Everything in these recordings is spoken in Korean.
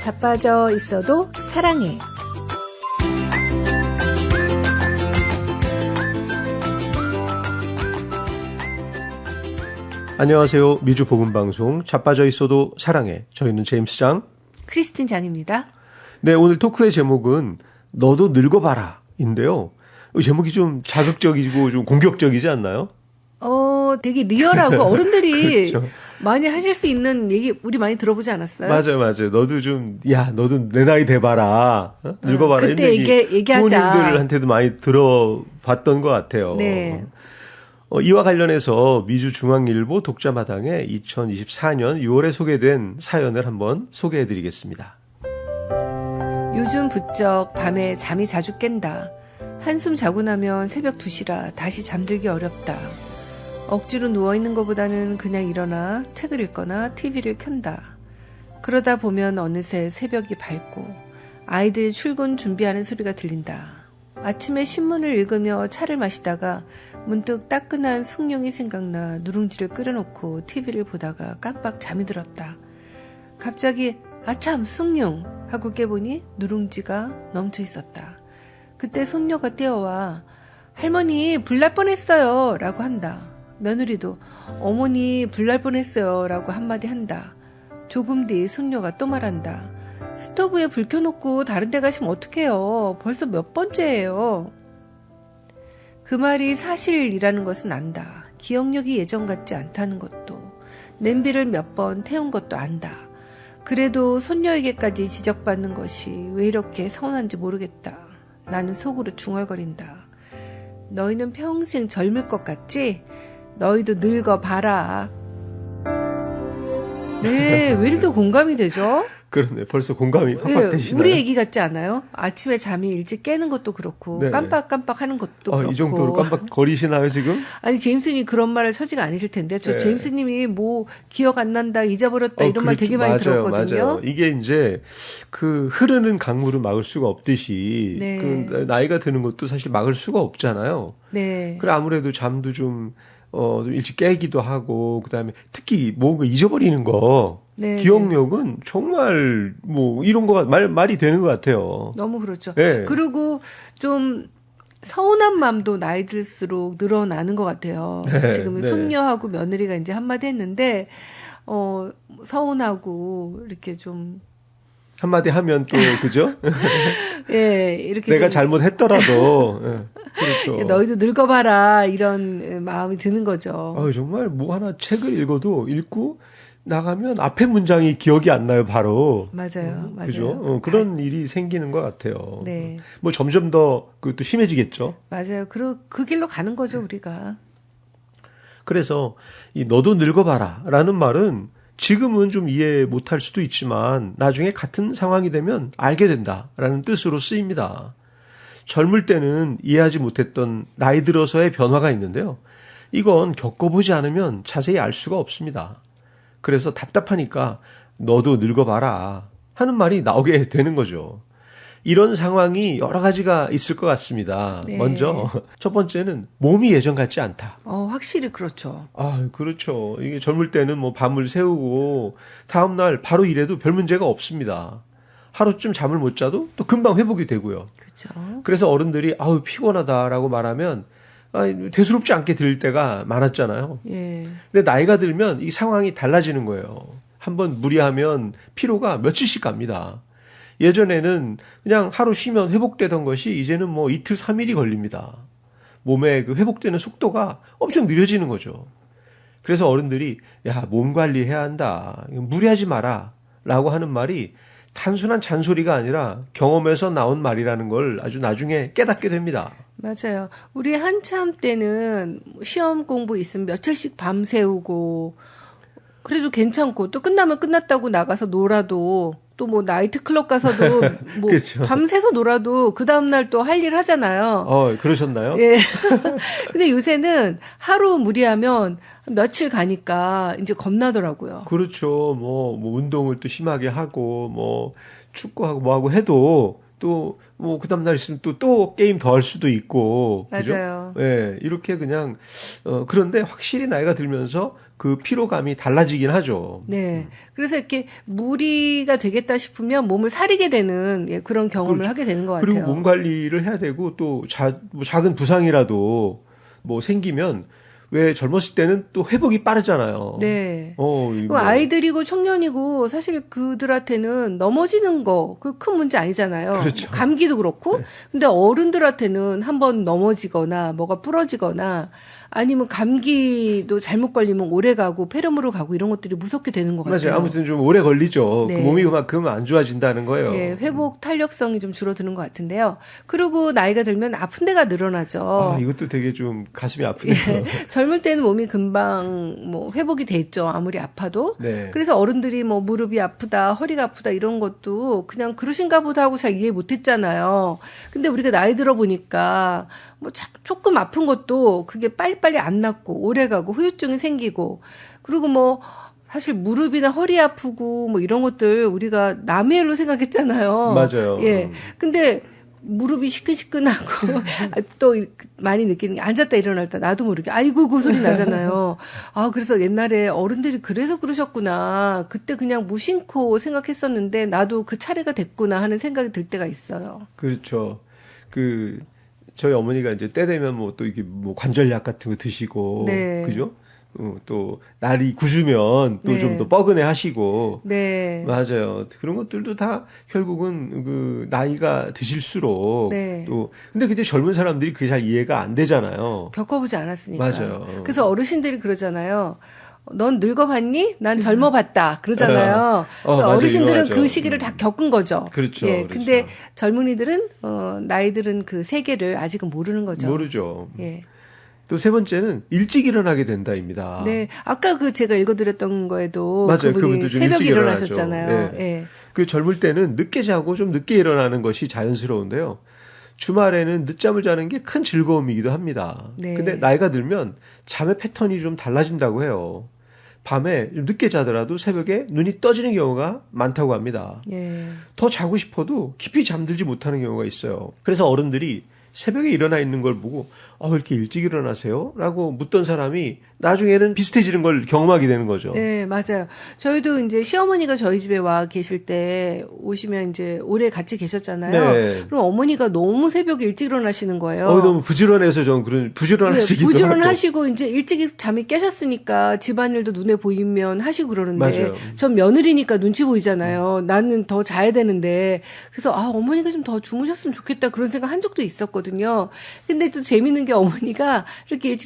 자빠져 있어도 사랑해. 안녕하세요. 미주 복음방송 자빠져 있어도 사랑해. 저희는 제임스 장, 크리스틴 장입니다. 네, 오늘 토크의 제목은 너도 늙어봐라 인데요. 제목이 좀 자극적이고 좀 공격적이지 않나요? 되게 리얼하고 어른들이 그렇죠. 많이 하실 수 있는 얘기 우리 많이 들어보지 않았어요? 맞아요. 너도 좀, 너도 내 나이 돼봐라. 늙어봐라. 그때 얘기하자. 부모님들한테도 많이 들어봤던 것 같아요. 네. 이와 관련해서 미주중앙일보 독자마당에 2024년 6월에 소개된 사연을 한번 소개해드리겠습니다. 요즘 부쩍 밤에 잠이 자주 깬다. 한숨 자고 나면 새벽 2시라 다시 잠들기 어렵다. 억지로 누워있는 것보다는 그냥 일어나 책을 읽거나 TV를 켠다. 그러다 보면 어느새 새벽이 밝고 아이들이 출근 준비하는 소리가 들린다. 아침에 신문을 읽으며 차를 마시다가 문득 따끈한 숭늉이 생각나 누룽지를 끓여놓고 TV를 보다가 깜빡 잠이 들었다. 갑자기 아참 숭늉 하고 깨보니 누룽지가 넘쳐 있었다. 그때 손녀가 뛰어와 할머니 불날 뻔했어요 라고 한다. 며느리도 어머니 불날 뻔했어요 라고 한마디 한다. 조금 뒤 손녀가 또 말한다. 스토브에 불 켜놓고 다른 데 가시면 어떡해요. 벌써 몇 번째예요. 그 말이 사실이라는 것은 안다. 기억력이 예전 같지 않다는 것도, 냄비를 몇 번 태운 것도 안다. 그래도 손녀에게까지 지적받는 것이 왜 이렇게 서운한지 모르겠다. 나는 속으로 중얼거린다. 너희는 평생 젊을 것 같지? 너희도 늙어봐라. 네, 왜 이렇게 공감이 되죠? 그러네. 벌써 공감이 팍팍 되시나요? 우리 얘기 같지 않아요? 아침에 잠이 일찍 깨는 것도 그렇고 네네. 깜빡깜빡 하는 것도 그렇고. 이 정도로 깜빡거리시나요 지금? 아니 제임스님 그런 말을 처지가 아니실 텐데 저 네. 제임스님이 뭐 기억 안 난다 잊어버렸다 이런 말 되게 많이 들었거든요. 맞아요. 이게 이제 그 흐르는 강물을 막을 수가 없듯이 네. 그 나이가 드는 것도 사실 막을 수가 없잖아요. 네. 그래 아무래도 잠도 좀 일찍 깨기도 하고 그다음에 특히 뭔가 잊어버리는 거 네, 기억력은 정말 뭐 이런 거가 말이 되는 것 같아요. 너무 그렇죠. 네. 그리고 좀 서운한 마음도 나이 들수록 늘어나는 것 같아요. 네, 지금은 네. 손녀하고 며느리가 이제 한마디 했는데 서운하고 이렇게 좀 한마디 하면 또 그죠? 예, 이렇게 내가 좀 잘못했더라도 그렇죠. 너희도 늙어봐라 이런 마음이 드는 거죠. 정말 뭐 하나 책을 읽고 나가면 앞에 문장이 기억이 안 나요, 바로. 맞아요. 그죠? 그런 일이 생기는 것 같아요. 네. 뭐 점점 더 그것도 심해지겠죠. 맞아요. 그 길로 가는 거죠, 우리가. 그래서 이 너도 늙어봐라 라는 말은 지금은 좀 이해 못할 수도 있지만 나중에 같은 상황이 되면 알게 된다라는 뜻으로 쓰입니다. 젊을 때는 이해하지 못했던 나이 들어서의 변화가 있는데요. 이건 겪어보지 않으면 자세히 알 수가 없습니다. 그래서 답답하니까 너도 늙어봐라 하는 말이 나오게 되는 거죠. 이런 상황이 여러 가지가 있을 것 같습니다. 네. 먼저 첫 번째는 몸이 예전 같지 않다. 확실히 그렇죠. 그렇죠. 이게 젊을 때는 뭐 밤을 새우고 다음날 바로 일해도 별 문제가 없습니다. 하루쯤 잠을 못 자도 또 금방 회복이 되고요. 그렇죠. 그래서 어른들이 피곤하다라고 말하면 대수롭지 않게 들릴 때가 많았잖아요. 예. 근데 나이가 들면 이 상황이 달라지는 거예요. 한번 무리하면 피로가 며칠씩 갑니다. 예전에는 그냥 하루 쉬면 회복되던 것이 이제는 뭐 이틀, 3일이 걸립니다. 몸의 그 회복되는 속도가 엄청 느려지는 거죠. 그래서 어른들이 몸 관리해야 한다. 무리하지 마라. 라고 하는 말이 단순한 잔소리가 아니라 경험에서 나온 말이라는 걸 아주 나중에 깨닫게 됩니다. 맞아요. 우리 한참 때는 시험 공부 있으면 며칠씩 밤새우고 그래도 괜찮고 또 끝나면 끝났다고 나가서 놀아도 또 뭐 나이트클럽 가서도 뭐 그렇죠. 밤새서 놀아도 그 다음날 또 할 일 하잖아요. 그러셨나요? 예. 근데 요새는 하루 무리하면 며칠 가니까 이제 겁나더라고요. 그렇죠. 뭐 운동을 또 심하게 하고, 뭐, 축구하고 뭐하고 해도 또 뭐 그 다음날 있으면 또 게임 더 할 수도 있고. 맞아요. 그죠? 예, 이렇게 그냥, 그런데 확실히 나이가 들면서 그 피로감이 달라지긴 하죠. 네. 그래서 이렇게 무리가 되겠다 싶으면 몸을 사리게 되는 예, 그런 경험을 그렇죠. 하게 되는 것 같아요. 그리고 몸 관리를 해야 되고 또 뭐 작은 부상이라도 뭐 생기면 왜 젊었을 때는 또 회복이 빠르잖아요. 네. 이거 아이들이고 청년이고 사실 그들한테는 넘어지는 거 그 큰 문제 아니잖아요. 그렇죠. 뭐 감기도 그렇고. 네. 근데 어른들한테는 한번 넘어지거나 뭐가 부러지거나 아니면 감기도 잘못 걸리면 오래 가고 폐렴으로 가고 이런 것들이 무섭게 되는 것 같아요. 맞아요. 아무튼 좀 오래 걸리죠. 네. 그 몸이 그만큼 안 좋아진다는 거예요. 예, 회복 탄력성이 좀 줄어드는 것 같은데요. 그리고 나이가 들면 아픈 데가 늘어나죠. 아, 이것도 되게 좀 가슴이 아프네요. 예, 젊을 때는 몸이 금방 뭐 회복이 돼 있죠. 아무리 아파도. 네. 그래서 어른들이 뭐 무릎이 아프다, 허리가 아프다 이런 것도 그냥 그러신가 보다 하고 잘 이해 못 했잖아요. 근데 우리가 나이 들어 보니까 뭐 조금 아픈 것도 그게 빨리빨리 안 낫고 오래 가고 후유증이 생기고 그리고 뭐 사실 무릎이나 허리 아프고 뭐 이런 것들 우리가 남의 일로 생각했잖아요. 맞아요. 예. 근데 무릎이 시끈시끈하고 또 많이 느끼는 게 앉았다 일어났다 나도 모르게 아이고 그 소리 나잖아요. 아 그래서 옛날에 어른들이 그래서 그러셨구나. 그때 그냥 무심코 생각했었는데 나도 그 차례가 됐구나 하는 생각이 들 때가 있어요. 그렇죠. 저희 어머니가 이제 때 되면 뭐 또 이게 뭐 관절약 같은 거 드시고, 네. 그죠? 또 날이 굳으면 또 네. 좀 더 뻐근해 하시고. 네. 맞아요. 그런 것들도 다 결국은 그 나이가 드실수록 네. 또 근데 젊은 사람들이 그게 잘 이해가 안 되잖아요. 겪어보지 않았으니까. 맞아요. 그래서 어르신들이 그러잖아요. 넌 늙어봤니? 난 젊어봤다. 그러잖아요. 그러니까 맞아요. 어르신들은 유명하죠. 그 시기를 다 겪은 거죠. 그렇죠. 예, 그렇죠. 근데 젊은이들은 나이들은 그 세계를 아직은 모르는 거죠. 모르죠. 예. 또 세 번째는 일찍 일어나게 된다입니다. 네, 아까 그 제가 읽어드렸던 거에도 맞아요. 그분이 그분도 좀 새벽에 일찍 일어나셨잖아요. 일어나죠. 예. 그 젊을 때는 늦게 자고 좀 늦게 일어나는 것이 자연스러운데요. 주말에는 늦잠을 자는 게 큰 즐거움이기도 합니다. 네. 근데 나이가 들면 잠의 패턴이 좀 달라진다고 해요. 밤에 좀 늦게 자더라도 새벽에 눈이 떠지는 경우가 많다고 합니다. 예. 더 자고 싶어도 깊이 잠들지 못하는 경우가 있어요. 그래서 어른들이 새벽에 일어나 있는 걸 보고 왜 이렇게 일찍 일어나세요? 라고 묻던 사람이 나중에는 비슷해지는 걸 경험하게 되는 거죠. 네, 맞아요. 저희도 이제 시어머니가 저희 집에 와 계실 때 오시면 이제 오래 같이 계셨잖아요. 네. 그럼 어머니가 너무 새벽에 일찍 일어나시는 거예요. 너무 부지런해서 전 그런 부지런하시기도 네, 하고. 부지런하시고 이제 일찍 잠이 깨셨으니까 집안일도 눈에 보이면 하시고 그러는데 맞아요. 전 며느리니까 눈치 보이잖아요. 나는 더 자야 되는데 그래서 어머니가 좀 더 주무셨으면 좋겠다 그런 생각 한 적도 있었거든요. 근데 또 재밌는 게 어머니가 이렇게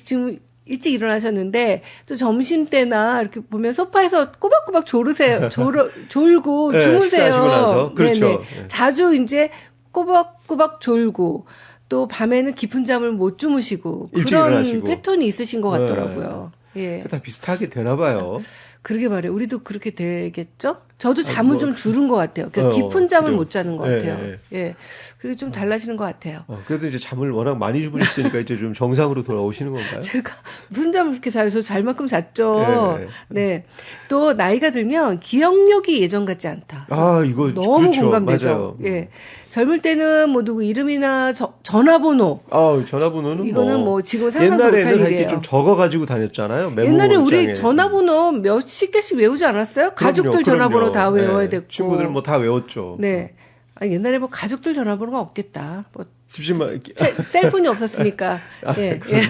일찍 일어나셨는데 또 점심 때나 이렇게 보면 소파에서 꼬박꼬박 졸고 네, 주무세요. 식사하시고 나서. 그렇죠. 네네. 네. 자주 이제 꼬박꼬박 졸고 또 밤에는 깊은 잠을 못 주무시고 일찍 그런 일어나시고. 패턴이 있으신 것 같더라고요. 예. 다 비슷하게 되나 봐요. 그러게 말이에요. 우리도 그렇게 되겠죠? 저도 잠은 좀 줄은 것 같아요. 그러니까 깊은 잠을 그래요. 못 자는 것 예, 같아요. 예. 예. 그게 좀 달라지는 것 같아요. 그래도 이제 잠을 워낙 많이 주무셨으니까 이제 좀 정상으로 돌아오시는 건가요? 제가 무슨 잠을 그렇게 자요? 저 잘 만큼 잤죠. 예. 네. 또 나이가 들면 기억력이 예전 같지 않다. 이거 너무 그렇죠. 공감되죠. 맞아요. 예. 젊을 때는 뭐 누구 이름이나 전화번호 전화번호는 이거는 뭐 지금 상상도 못할 옛날에는 일이에요. 이렇게 좀 적어가지고 다녔잖아요. 옛날에 우리 메모장에. 전화번호 몇십 개씩 외우지 않았어요? 가족들 그럼요. 전화번호 다 외워야 네. 됐고. 친구들 뭐 다 외웠죠. 네. 옛날에 뭐 가족들 전화번호가 없겠다. 뭐 습심만 셀폰이 없었으니까. 예. 예.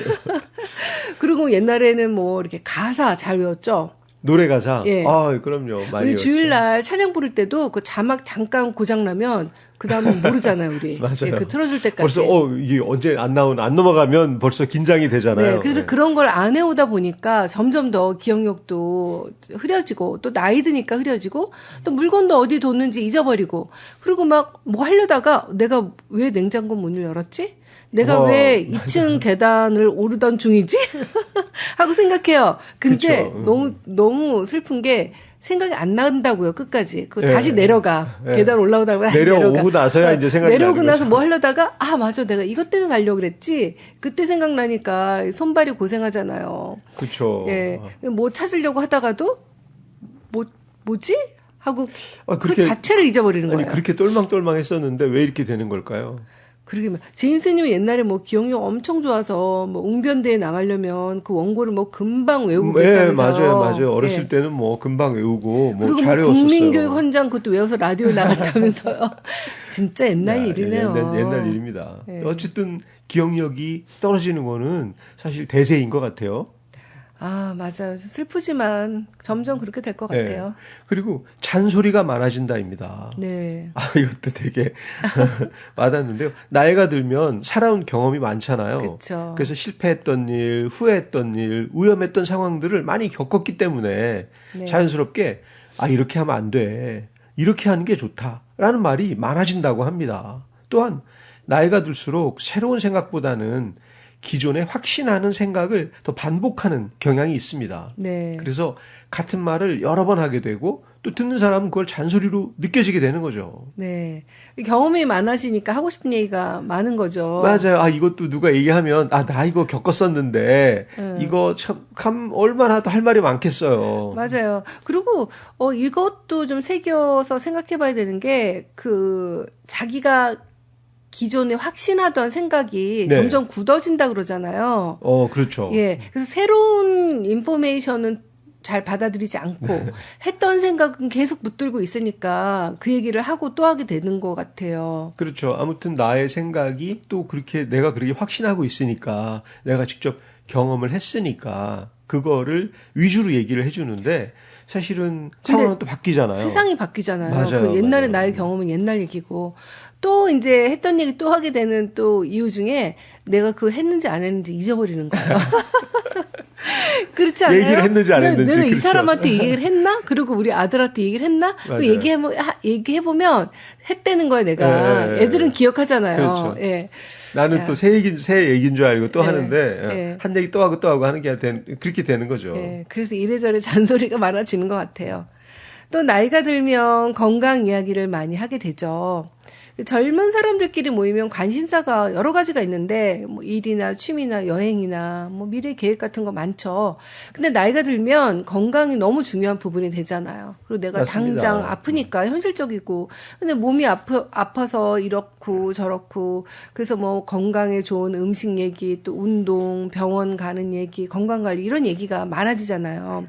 그리고 옛날에는 뭐 이렇게 가사 잘 외웠죠. 노래 가사. 예. 그럼요. 많이 우리 외웠죠. 주일날 찬양 부를 때도 그 자막 잠깐 고장 나면 그 다음은 모르잖아요, 우리. 맞아요. 예, 그 틀어줄 때까지. 벌써 이게 언제 안 넘어가면 벌써 긴장이 되잖아요. 네, 그래서 네. 그런 걸 안 해오다 보니까 점점 더 기억력도 흐려지고 또 나이 드니까 흐려지고 또 물건도 어디 뒀는지 잊어버리고 그리고 막 뭐 하려다가 내가 왜 냉장고 문을 열었지? 내가 왜 2층 계단을 오르던 중이지? 하고 생각해요. 근데 그쵸. 너무 슬픈 게 생각이 안 난다고요, 끝까지. 그거 예. 다시 내려가. 예. 계단 올라오다가 다시 내려오고 내려가. 나서야 이제 생각이 내려오고 나는 나서 거죠. 뭐 하려다가 맞아, 내가 이것 때문에 가려고 그랬지. 그때 생각나니까 손발이 고생하잖아요. 그렇죠. 예. 뭐 찾으려고 하다가도 뭐지? 하고 그 그렇게 자체를 잊어버리는 아니 거예요. 그렇게 똘망똘망했었는데 왜 이렇게 되는 걸까요? 그러게 제임스님은 옛날에 뭐 기억력 엄청 좋아서 뭐 웅변대에 나가려면 그 원고를 뭐 금방 외우고 네, 그랬다면서요. 맞아요. 어렸을 예. 때는 뭐 금방 외우고 뭐 그리고 잘 뭐 외웠었어요. 국민교육 헌장 그것도 외워서 라디오에 나갔다면서요. 진짜 옛날 일이네요. 옛날 일입니다. 예. 어쨌든 기억력이 떨어지는 거는 사실 대세인 것 같아요. 아, 맞아요. 좀 슬프지만 점점 그렇게 될 것 네. 같아요. 그리고 잔소리가 많아진다입니다. 네. 이것도 되게 와닿는데요. 나이가 들면 살아온 경험이 많잖아요. 그렇죠. 그래서 실패했던 일, 후회했던 일, 위험했던 상황들을 많이 겪었기 때문에 네. 자연스럽게 이렇게 하면 안 돼. 이렇게 하는 게 좋다라는 말이 많아진다고 합니다. 또한 나이가 들수록 새로운 생각보다는 기존에 확신하는 생각을 더 반복하는 경향이 있습니다. 네. 그래서 같은 말을 여러 번 하게 되고 또 듣는 사람은 그걸 잔소리로 느껴지게 되는 거죠. 네. 경험이 많아지니까 하고 싶은 얘기가 많은 거죠. 맞아요. 이것도 누가 얘기하면 나 이거 겪었었는데 이거 참 얼마나 더 할 말이 많겠어요. 맞아요. 그리고 이것도 좀 새겨서 생각해 봐야 되는 게 자기가 기존에 확신하던 생각이 네. 점점 굳어진다 그러잖아요. 그렇죠. 예. 그래서 새로운 인포메이션은 잘 받아들이지 않고 했던 생각은 계속 붙들고 있으니까 그 얘기를 하고 또 하게 되는 것 같아요. 그렇죠. 아무튼 나의 생각이 또 내가 그렇게 확신하고 있으니까 내가 직접 경험을 했으니까 그거를 위주로 얘기를 해주는데 사실은 상황은 또 바뀌잖아요. 세상이 바뀌잖아요. 맞아요, 옛날에 맞아요. 나의 경험은 옛날 얘기고 또 이제 했던 얘기 또 하게 되는 또 이유 중에 내가 그거 했는지 안 했는지 잊어버리는 거예요. 그렇지 않아요? 얘기를 했는지 안 했는지. 내가 이 그렇죠. 사람한테 얘기를 했나? 그리고 우리 아들한테 얘기를 했나? 맞아요. 얘기해보면 했다는 거예요, 내가. 예. 애들은 기억하잖아요. 그렇죠. 예. 나는 또 새 얘기인 줄 알고 또 예. 하는데 예. 한 얘기 또 하고 하는 게 그렇게 되는 거죠. 예. 그래서 이래저래 잔소리가 많아지는 것 같아요. 또 나이가 들면 건강 이야기를 많이 하게 되죠. 젊은 사람들끼리 모이면 관심사가 여러 가지가 있는데 뭐 일이나 취미나 여행이나 뭐 미래 계획 같은 거 많죠. 근데 나이가 들면 건강이 너무 중요한 부분이 되잖아요. 그리고 내가 맞습니다. 당장 아프니까 현실적이고 근데 몸이 아파서 이렇고 저렇고 그래서 뭐 건강에 좋은 음식 얘기 또 운동 병원 가는 얘기 건강관리 이런 얘기가 많아지잖아요.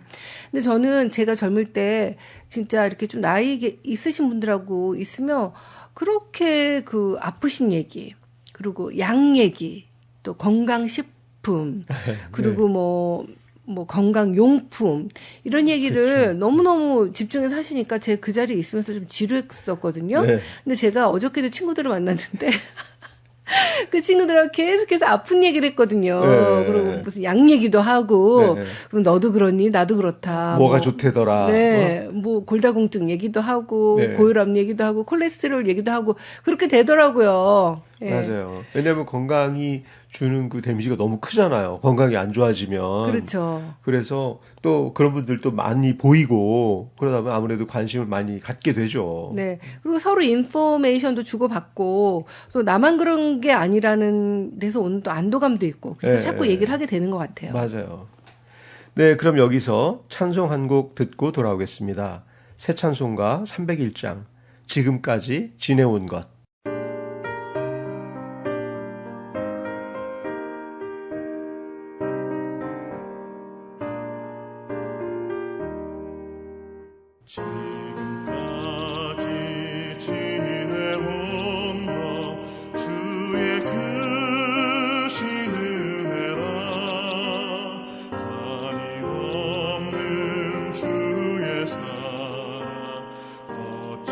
근데 저는 제가 젊을 때 진짜 이렇게 좀 나이 있으신 분들하고 있으면 그렇게 아프신 얘기, 그리고 약 얘기, 또 건강식품, 그리고 뭐 건강용품, 이런 얘기를 그렇죠. 너무너무 집중해서 하시니까 제가 그 자리에 있으면서 좀 지루했었거든요. 네. 근데 제가 어저께도 친구들을 만났는데, 그 친구들하고 계속해서 아픈 얘기를 했거든요. 네. 그리고 무슨 약 얘기도 하고, 네. 그럼 너도 그러니 나도 그렇다. 뭐가 좋대더라. 네, 뭐 골다공증 얘기도 하고, 네. 고혈압 얘기도 하고, 콜레스테롤 얘기도 하고 그렇게 되더라고요. 예. 맞아요. 왜냐하면 건강이 주는 그 데미지가 너무 크잖아요. 건강이 안 좋아지면. 그렇죠. 그래서 또 그런 분들도 많이 보이고 그러다 보면 아무래도 관심을 많이 갖게 되죠. 네. 그리고 서로 인포메이션도 주고받고 또 나만 그런 게 아니라는 데서 오는 또 안도감도 있고 그래서 네. 자꾸 얘기를 하게 되는 것 같아요. 맞아요. 네, 그럼 여기서 찬송 한 곡 듣고 돌아오겠습니다. 새 찬송가 301장 지금까지 지내온 것. 지금까지 지내온 것 주의 크신 은혜라 한이 없는 주의 사랑 어찌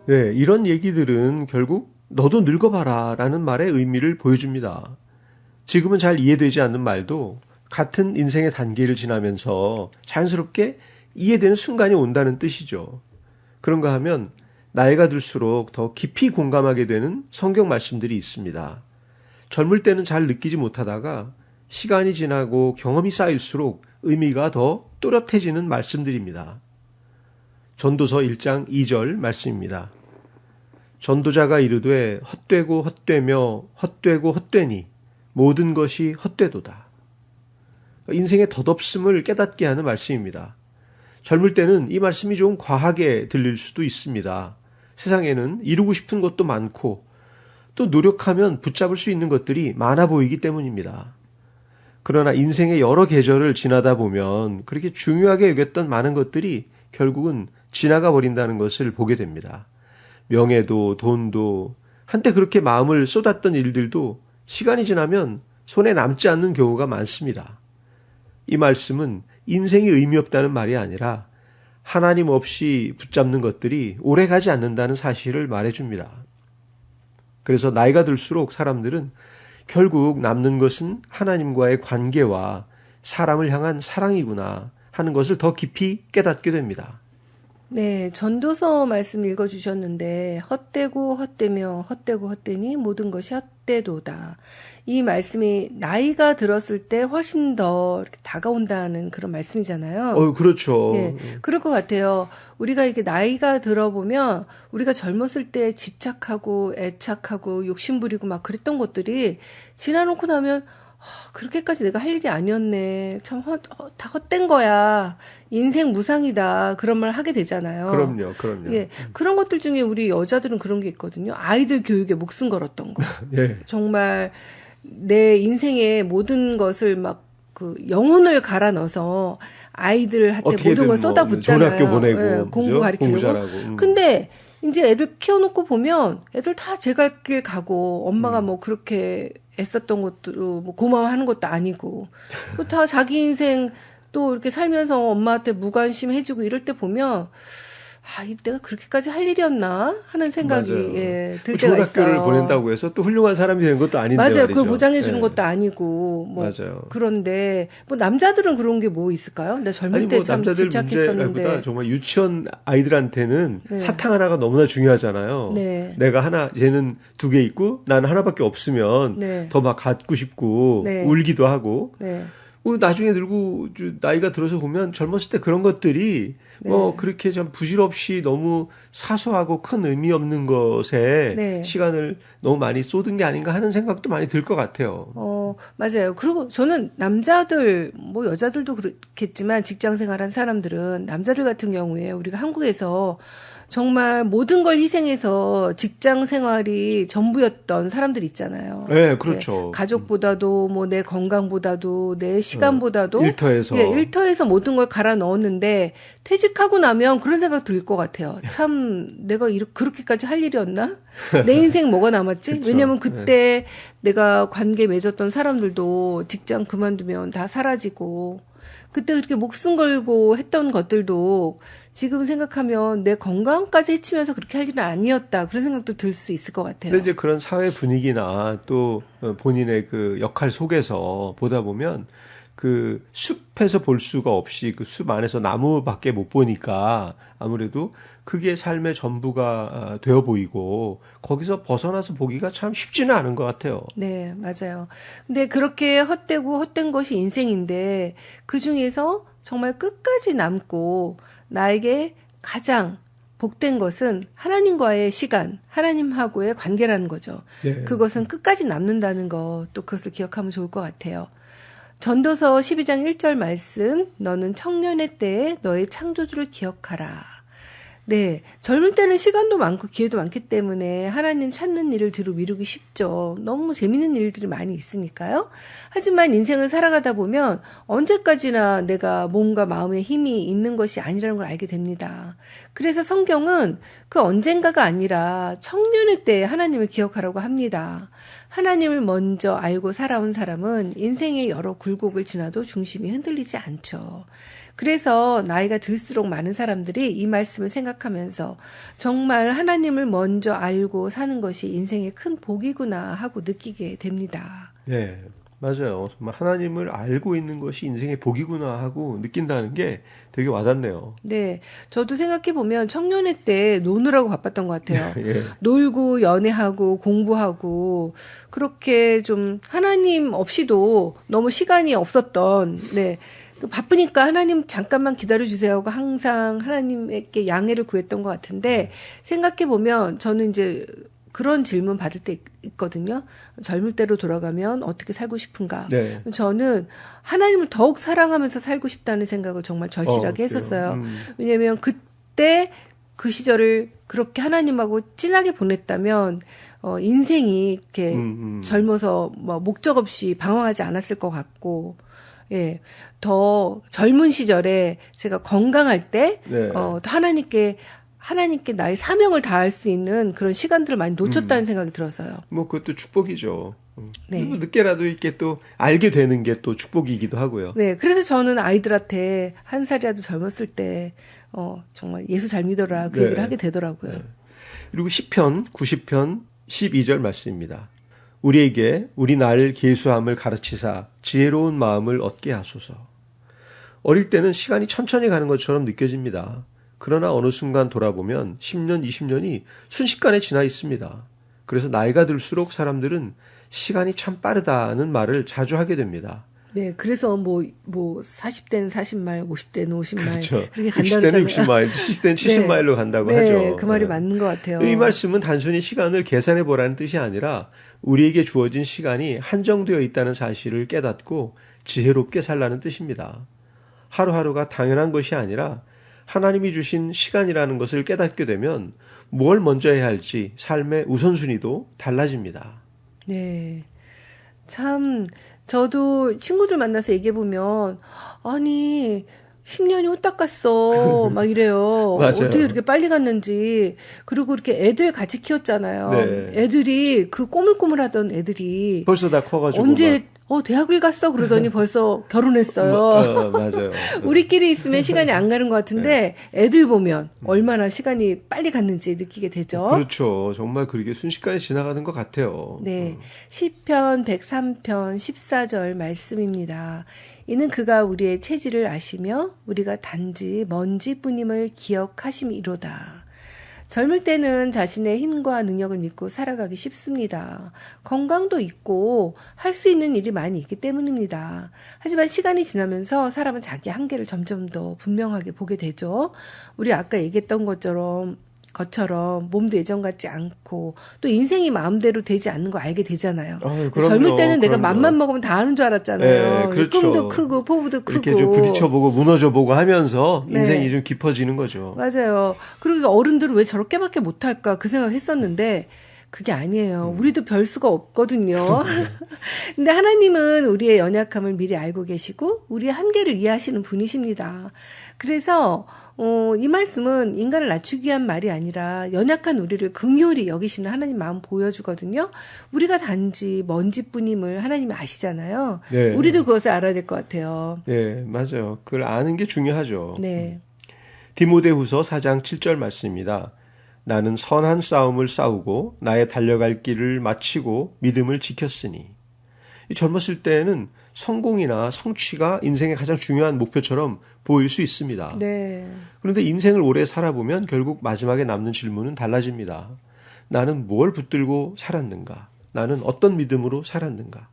네, 이런 얘기들은 결국 너도 늙어봐라 라는 말의 의미를 보여줍니다. 지금은 잘 이해되지 않는 말도 같은 인생의 단계를 지나면서 자연스럽게 이해되는 순간이 온다는 뜻이죠. 그런가 하면 나이가 들수록 더 깊이 공감하게 되는 성경 말씀들이 있습니다. 젊을 때는 잘 느끼지 못하다가 시간이 지나고 경험이 쌓일수록 의미가 더 또렷해지는 말씀들입니다. 전도서 1장 2절 말씀입니다. 전도자가 이르되 헛되고 헛되며 헛되고 헛되니 모든 것이 헛되도다. 인생의 덧없음을 깨닫게 하는 말씀입니다. 젊을 때는 이 말씀이 좀 과하게 들릴 수도 있습니다. 세상에는 이루고 싶은 것도 많고 또 노력하면 붙잡을 수 있는 것들이 많아 보이기 때문입니다. 그러나 인생의 여러 계절을 지나다 보면 그렇게 중요하게 여겼던 많은 것들이 결국은 지나가 버린다는 것을 보게 됩니다. 명예도 돈도 한때 그렇게 마음을 쏟았던 일들도 시간이 지나면 손에 남지 않는 경우가 많습니다. 이 말씀은 인생이 의미 없다는 말이 아니라 하나님 없이 붙잡는 것들이 오래 가지 않는다는 사실을 말해줍니다. 그래서 나이가 들수록 사람들은 결국 남는 것은 하나님과의 관계와 사람을 향한 사랑이구나 하는 것을 더 깊이 깨닫게 됩니다. 네, 전도서 말씀 읽어주셨는데 헛되고 헛되며 헛되고 헛되니 모든 것이 헛되도다. 이 말씀이 나이가 들었을 때 훨씬 더 이렇게 다가온다는 그런 말씀이잖아요. 그렇죠. 예, 그럴 것 같아요. 우리가 이게 나이가 들어보면 우리가 젊었을 때 집착하고 애착하고 욕심부리고 막 그랬던 것들이 지나놓고 나면 그렇게까지 내가 할 일이 아니었네. 참 다 헛된 거야. 인생 무상이다. 그런 말 하게 되잖아요. 그럼요. 예, 그런 것들 중에 우리 여자들은 그런 게 있거든요. 아이들 교육에 목숨 걸었던 거. 예. 정말 내 인생의 모든 것을 막 그 영혼을 갈아 넣어서 아이들한테 모든 걸 쏟아붓잖아요. 좋은 학교 보내고 예, 공부 가르치려고. 공부 잘하고. 근데 이제 애들 키워놓고 보면 애들 다 제 갈 길 가고 엄마가 뭐 그렇게 애썼던 것도 뭐 고마워하는 것도 아니고 다 자기 인생 또 이렇게 살면서 엄마한테 무관심 해주고 이럴 때 보면 내가 그렇게까지 할 일이었나 하는 생각이 예, 들 때가 있어요. 좋은 학교를 보낸다고 해서 또 훌륭한 사람이 되는 것도 아닌데 맞아요. 말이죠. 그걸 보장해 주는 예. 것도 아니고 뭐 맞아요. 그런데 뭐 남자들은 그런 게 뭐 있을까요? 나 젊을 때 참 남자들 집착했었는데 문제보다 정말 유치원 아이들한테는 네. 사탕 하나가 너무나 중요하잖아요. 네. 내가 하나, 얘는 2개 있고 나는 하나밖에 없으면 네. 더 막 갖고 싶고 네. 울기도 하고 네. 나중에 늙고 나이가 들어서 보면 젊었을 때 그런 것들이 네. 그렇게 좀 부질없이 너무 사소하고 큰 의미 없는 것에 네. 시간을 너무 많이 쏟은 게 아닌가 하는 생각도 많이 들 것 같아요. 맞아요. 그리고 저는 남자들, 뭐 여자들도 그렇겠지만 직장 생활한 사람들은 남자들 같은 경우에 우리가 한국에서 정말 모든 걸 희생해서 직장 생활이 전부였던 사람들 있잖아요. 네, 그렇죠. 네, 가족보다도 뭐 내 건강보다도 내 시간보다도 일터에서 일터에서 모든 걸 갈아 넣었는데 퇴직하고 나면 그런 생각 들 것 같아요. 참 내가 그렇게까지 할 일이었나? 내 인생 뭐가 남았지? 그쵸. 왜냐면 그때 내가 관계 맺었던 사람들도 직장 그만두면 다 사라지고 그때 그렇게 목숨 걸고 했던 것들도 지금 생각하면 내 건강까지 해치면서 그렇게 할 일은 아니었다. 그런 생각도 들 수 있을 것 같아요. 근데 이제 그런 사회 분위기나 또 본인의 그 역할 속에서 보다 보면 그 숲에서 볼 수가 없이 그 숲 안에서 나무밖에 못 보니까 아무래도 그게 삶의 전부가 되어 보이고 거기서 벗어나서 보기가 참 쉽지는 않은 것 같아요. 네, 맞아요. 근데 그렇게 헛되고 헛된 것이 인생인데 그 중에서 정말 끝까지 남고 나에게 가장 복된 것은 하나님과의 시간, 하나님하고의 관계라는 거죠. 네. 그것은 끝까지 남는다는 거, 또 그것을 기억하면 좋을 것 같아요. 전도서 12장 1절 말씀, 너는 청년의 때에 너의 창조주를 기억하라. 네, 젊을 때는 시간도 많고 기회도 많기 때문에 하나님 찾는 일을 뒤로 미루기 쉽죠. 너무 재밌는 일들이 많이 있으니까요. 하지만 인생을 살아가다 보면 언제까지나 내가 몸과 마음에 힘이 있는 것이 아니라는 걸 알게 됩니다. 그래서 성경은 그 언젠가가 아니라 청년의 때에 하나님을 기억하라고 합니다. 하나님을 먼저 알고 살아온 사람은 인생의 여러 굴곡을 지나도 중심이 흔들리지 않죠. 그래서 나이가 들수록 많은 사람들이 이 말씀을 생각하면서 정말 하나님을 먼저 알고 사는 것이 인생의 큰 복이구나 하고 느끼게 됩니다. 네, 맞아요. 정말 하나님을 알고 있는 것이 인생의 복이구나 하고 느낀다는 게 되게 와닿네요. 네, 저도 생각해보면 청년회 때 노느라고 바빴던 것 같아요. 예. 놀고 연애하고 공부하고 그렇게 좀 하나님 없이도 너무 시간이 없었던, 네, 바쁘니까 하나님 잠깐만 기다려주세요 하고 항상 하나님께 양해를 구했던 것 같은데 생각해보면 저는 이제 그런 질문 받을 때 있거든요. 젊을 때로 돌아가면 어떻게 살고 싶은가? 네. 저는 하나님을 더욱 사랑하면서 살고 싶다는 생각을 정말 절실하게 그래요. 했었어요. 왜냐하면 그때 그 시절을 그렇게 하나님하고 진하게 보냈다면 인생이 이렇게 젊어서 뭐 목적 없이 방황하지 않았을 것 같고, 예, 더 젊은 시절에 제가 건강할 때, 네. 더 하나님께 나의 사명을 다할 수 있는 그런 시간들을 많이 놓쳤다는 생각이 들어서요. 뭐 그것도 축복이죠. 네. 그리고 늦게라도 이렇게 또 알게 되는 게 또 축복이기도 하고요. 네, 그래서 저는 아이들한테 한 살이라도 젊었을 때, 정말 예수 잘 믿어라 그 네. 얘기를 하게 되더라고요. 네. 그리고 시편 90편 12절 말씀입니다. 우리에게 우리 날 계수함을 가르치사 지혜로운 마음을 얻게 하소서. 어릴 때는 시간이 천천히 가는 것처럼 느껴집니다. 그러나 어느 순간 돌아보면 10년, 20년이 순식간에 지나 있습니다. 그래서 나이가 들수록 사람들은 시간이 참 빠르다는 말을 자주 하게 됩니다. 네, 그래서 뭐 40대는 40마일, 50대는 50마일 그렇죠. 이렇게 간다고 60대는 했잖아요. 60마일, 70대는 70마일로 간다고 네, 하죠. 그 말이 네. 맞는 것 같아요. 이 말씀은 단순히 시간을 계산해 보라는 뜻이 아니라 우리에게 주어진 시간이 한정되어 있다는 사실을 깨닫고 지혜롭게 살라는 뜻입니다. 하루하루가 당연한 것이 아니라 하나님이 주신 시간이라는 것을 깨닫게 되면 뭘 먼저 해야 할지 삶의 우선순위도 달라집니다. 네. 참, 저도 친구들 만나서 얘기해보면, 아니, 10년이 후딱 갔어. 막 이래요. 맞아요. 어떻게 그렇게 빨리 갔는지. 그리고 이렇게 애들 같이 키웠잖아요. 네. 애들이, 그 꼬물꼬물하던 애들이, 벌써 다 커가지고 언제, 대학을 갔어? 그러더니 벌써 결혼했어요. 맞아요. 우리끼리 있으면 시간이 안 가는 것 같은데, 애들 보면 얼마나 시간이 빨리 갔는지 느끼게 되죠. 그렇죠. 정말 그렇게 순식간에 지나가는 것 같아요. 네, 시편 103편 14절 말씀입니다. 이는 그가 우리의 체질을 아시며 우리가 단지 먼지뿐임을 기억하심이로다. 젊을 때는 자신의 힘과 능력을 믿고 살아가기 쉽습니다. 건강도 있고 할 수 있는 일이 많이 있기 때문입니다. 하지만 시간이 지나면서 사람은 자기 한계를 점점 더 분명하게 보게 되죠. 우리 아까 얘기했던 것처럼 몸도 예전 같지 않고 또 인생이 마음대로 되지 않는 거 알게 되잖아요. 그럼요, 젊을 때는 내가 그럼요. 맘만 먹으면 다 하는 줄 알았잖아요. 네, 그렇죠. 꿈도 크고 포부도 크고. 이렇게 좀 부딪혀보고 무너져보고 하면서 네. 인생이 좀 깊어지는 거죠. 맞아요. 그리고 어른들은 왜 저렇게밖에 못할까 그 생각했었는데 그게 아니에요. 우리도 별 수가 없거든요. 근데 하나님은 우리의 연약함을 미리 알고 계시고 우리의 한계를 이해하시는 분이십니다. 그래서 이 말씀은 인간을 낮추기 위한 말이 아니라 연약한 우리를 긍휼히 여기시는 하나님 마음 보여주거든요. 우리가 단지 먼지뿐임을 하나님이 아시잖아요. 네. 우리도 그것을 알아야 될 것 같아요. 네, 맞아요. 그걸 아는 게 중요하죠. 네. 디모데후서 4장 7절 말씀입니다. 나는 선한 싸움을 싸우고 나의 달려갈 길을 마치고 믿음을 지켰으니. 이 젊었을 때는 성공이나 성취가 인생의 가장 중요한 목표처럼 보일 수 있습니다. 네. 그런데 인생을 오래 살아보면 결국 마지막에 남는 질문은 달라집니다. 나는 뭘 붙들고 살았는가? 나는 어떤 믿음으로 살았는가?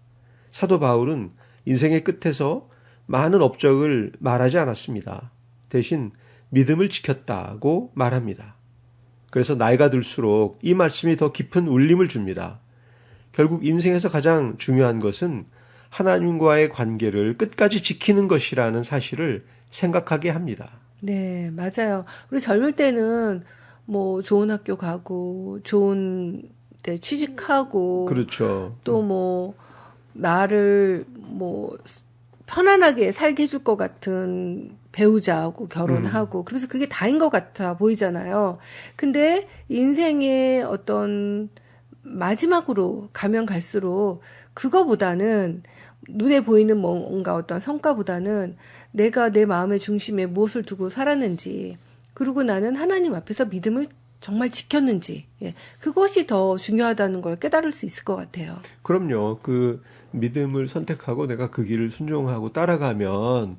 사도 바울은 인생의 끝에서 많은 업적을 말하지 않았습니다. 대신 믿음을 지켰다고 말합니다. 그래서 나이가 들수록 이 말씀이 더 깊은 울림을 줍니다. 결국 인생에서 가장 중요한 것은 하나님과의 관계를 끝까지 지키는 것이라는 사실을 생각하게 합니다. 네, 맞아요. 우리 젊을 때는 뭐 좋은 학교 가고 좋은 데 취직하고 그렇죠. 또 뭐 나를 뭐 편안하게 살게 해줄 것 같은 배우자하고 결혼하고 그래서 그게 다인 것 같아 보이잖아요. 근데 인생의 어떤 마지막으로 가면 갈수록 그거보다는 눈에 보이는 뭔가 어떤 성과보다는 내가 내 마음의 중심에 무엇을 두고 살았는지, 그리고 나는 하나님 앞에서 믿음을 정말 지켰는지, 예, 그것이 더 중요하다는 걸 깨달을 수 있을 것 같아요. 그럼요. 그 믿음을 선택하고 내가 그 길을 순종하고 따라가면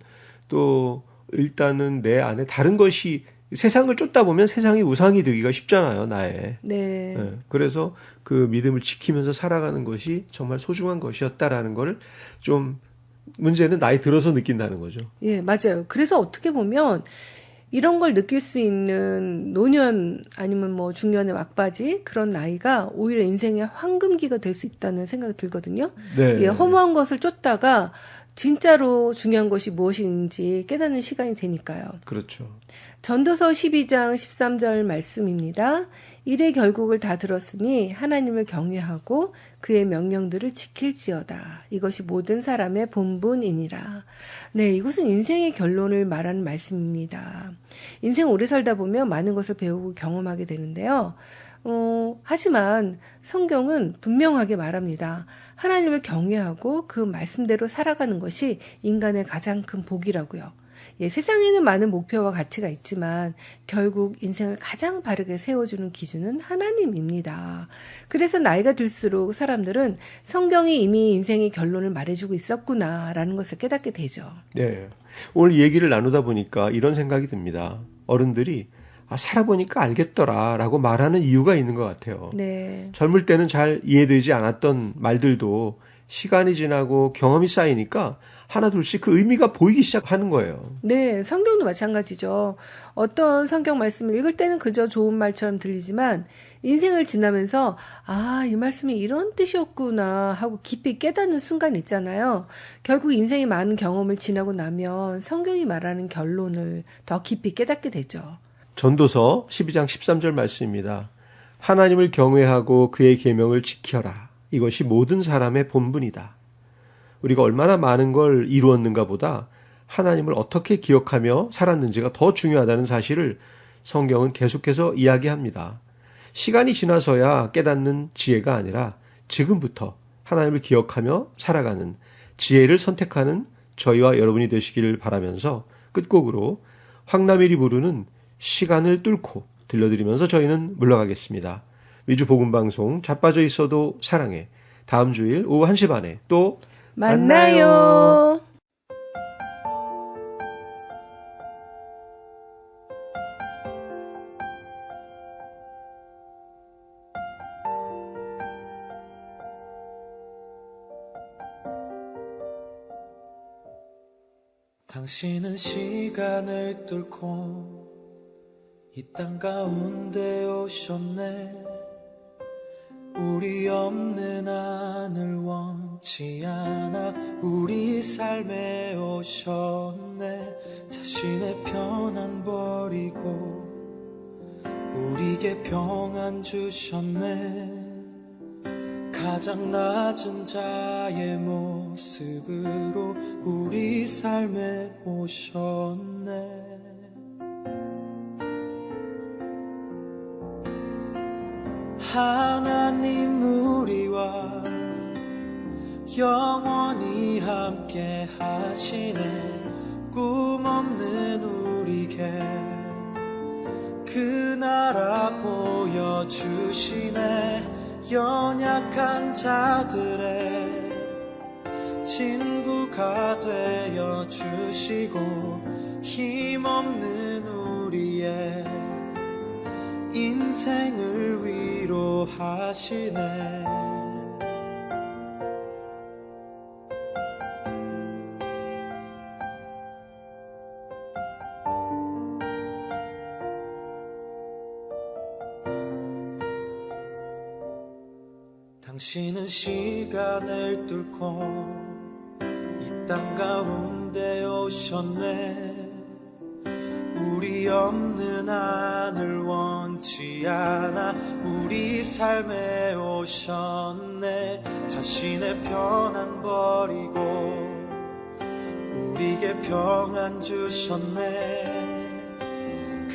또 일단은 내 안에 다른 것이 세상을 쫓다 보면 세상이 우상이 되기가 쉽잖아요, 나의. 네. 예, 그래서 그 믿음을 지키면서 살아가는 것이 정말 소중한 것이었다라는 걸 좀 문제는 나이 들어서 느낀다는 거죠. 예, 맞아요. 그래서 어떻게 보면 이런 걸 느낄 수 있는 노년 아니면 뭐 중년의 막바지 그런 나이가 오히려 인생의 황금기가 될 수 있다는 생각이 들거든요. 네. 예, 허무한 것을 쫓다가 진짜로 중요한 것이 무엇인지 깨닫는 시간이 되니까요. 그렇죠. 전도서 12장 13절 말씀입니다. 일의 결국을 다 들었으니 하나님을 경외하고 그의 명령들을 지킬지어다. 이것이 모든 사람의 본분이니라. 네, 이것은 인생의 결론을 말하는 말씀입니다. 인생 오래 살다 보면 많은 것을 배우고 경험하게 되는데요. 하지만 성경은 분명하게 말합니다. 하나님을 경외하고 그 말씀대로 살아가는 것이 인간의 가장 큰 복이라고요. 예, 세상에는 많은 목표와 가치가 있지만 결국 인생을 가장 바르게 세워주는 기준은 하나님입니다. 그래서 나이가 들수록 사람들은 성경이 이미 인생의 결론을 말해주고 있었구나라는 것을 깨닫게 되죠. 네. 오늘 얘기를 나누다 보니까 이런 생각이 듭니다. 어른들이 살아보니까 알겠더라라고 말하는 이유가 있는 것 같아요. 네. 젊을 때는 잘 이해되지 않았던 말들도 시간이 지나고 경험이 쌓이니까 하나둘씩 그 의미가 보이기 시작하는 거예요. 네, 성경도 마찬가지죠. 어떤 성경 말씀을 읽을 때는 그저 좋은 말처럼 들리지만 인생을 지나면서 이 말씀이 이런 뜻이었구나 하고 깊이 깨닫는 순간이 있잖아요. 결국 인생의 많은 경험을 지나고 나면 성경이 말하는 결론을 더 깊이 깨닫게 되죠. 전도서 12장 13절 말씀입니다. 하나님을 경외하고 그의 계명을 지켜라. 이것이 모든 사람의 본분이다. 우리가 얼마나 많은 걸 이루었는가 보다 하나님을 어떻게 기억하며 살았는지가 더 중요하다는 사실을 성경은 계속해서 이야기합니다. 시간이 지나서야 깨닫는 지혜가 아니라 지금부터 하나님을 기억하며 살아가는 지혜를 선택하는 저희와 여러분이 되시기를 바라면서 끝곡으로 황남일이 부르는 시간을 뚫고 들려드리면서 저희는 물러가겠습니다. 위주 복음방송 자빠져 있어도 사랑해. 다음 주일 오후 1시 반에 또 만나요. 당신은 시간을 뚫고 이 땅 가운데 오셨네. 우리 없는 하늘 원치 않아 우리 삶에 오셨네. 자신의 편안 버리고 우리에게 평안 주셨네. 가장 낮은 자의 모습으로 우리 삶에 오셨네. 하나님 우리와 영원히 함께 하시네. 꿈 없는 우리에게 그 나라 보여주시네. 연약한 자들의 친구가 되어 주시고 힘없는 우리의 인생을 위로하시네. 당신은 시간을 뚫고 이 땅 가운데 오셨네. 우리 없는 하늘 원치 않아 우리 삶에 오셨네. 자신의 편안 버리고 우리에게 평안 주셨네.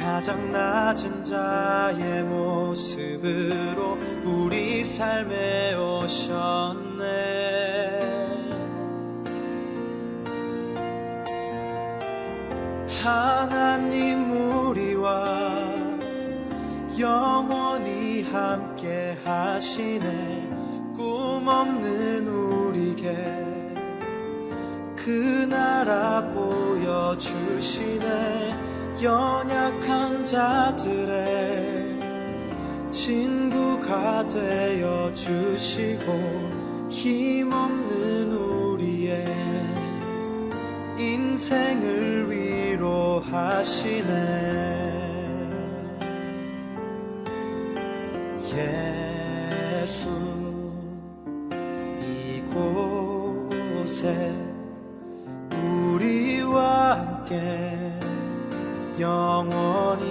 가장 낮은 자의 모습으로 우리 삶에 오셨네. 하나님 우리와 영원히 함께 하시네. 꿈 없는 우리에게 그 나라 보여주시네. 연약한 자들의 친구가 되어 주시고 힘없는 우리의 인생을 위로하시네. 예수 이곳에 우리와 함께 영원히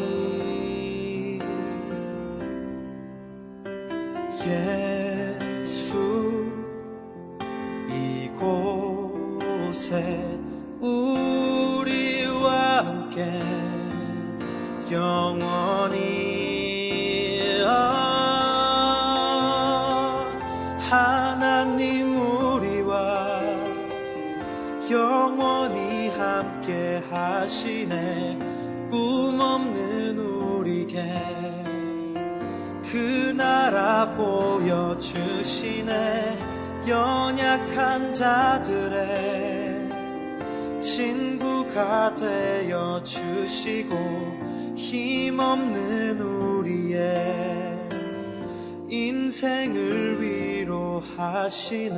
예수 이곳에 우리와 함께 영원히 하나님 우리와 영원히 함께 하시네. 꿈 없는 우리에게 그 나라 보여주시네. 연약한 자들의 친구가 되어 주시고 힘없는 우리의 인생을 위로하시네.